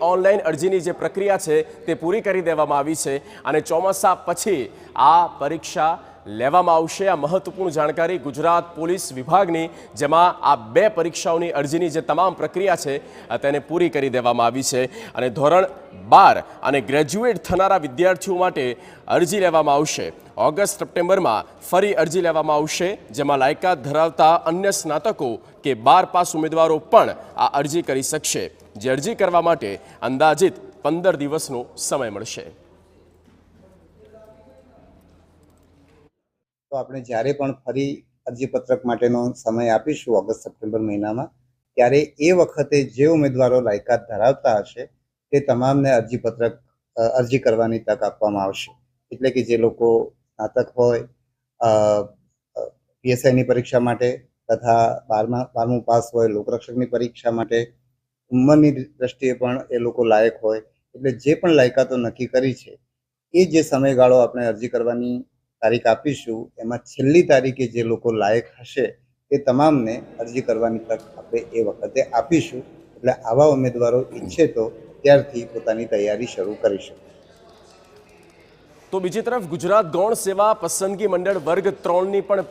Online અરજીની જે પ્રક્રિયા છે તે પૂરી કરી દેવામાં આવી છે અને ચોમાસા પછી આ પરીક્ષા લેવામાં આવશે। આ મહત્વપૂર્ણ જાણકારી ગુજરાત પોલીસ વિભાગની, જેમાં આ 2 પરીક્ષાઓની અરજીની જે તમામ પ્રક્રિયા છે તેને પૂરી કરી દેવામાં આવી છે અને ધોરણ 12 અને ગ્રેજ્યુએટ થનારા વિદ્યાર્થીઓ માટે અરજી લેવામાં આવશે। ઓગસ્ટ સપ્ટેમ્બરમાં ફરી અરજી લેવામાં આવશે, જેમાં લાયકાત ધરાવતા અન્ય સ્નાતકો કે 12 પાસ ઉમેદવારો પણ આ અરજી કરી શકશે, જે અરજી કરવા માટે અંદાજિત 15 દિવસનો સમય મળશે। તો આપણે જ્યારે પણ ફરી અરજીપત્રક માટેનો સમય આપીશું ઓગસ્ટ સપ્ટેમ્બર મહિનામાં, ત્યારે એ વખતે જે ઉમેદવારો લાયકાત ધરાવતા હશે તે તમામને અરજી કરવાની તક આપવામાં આવશે। એટલે કે જે લોકો સ્નાતક હોય, પીએસઆઈની પરીક્ષા માટે તથા 12મું પાસ હોય, લોકરક્ષકની પરીક્ષા માટે, ઉંમરની દ્રષ્ટિએ પણ એ લોકો લાયક હોય, એટલે જે પણ લાયકાતો નક્કી કરી છે એ જે સમયગાળો આપણે અરજી કરવાની તારીખ આપીશું એમાં છેલ્લી તારીખે જે લોકો લાયક હશે તે તમામને અરજી કરવાની તક આપણે એ વખતે આપીશું। એટલે આવા ઉમેદવારો ઈચ્છે તો ત્યારથી પોતાની તૈયારી શરૂ કરી શકે। તો બીજી તરફ ગુજરાત ગૌણ સેવા પસંદગી મંડળ વર્ગ 3ની પણ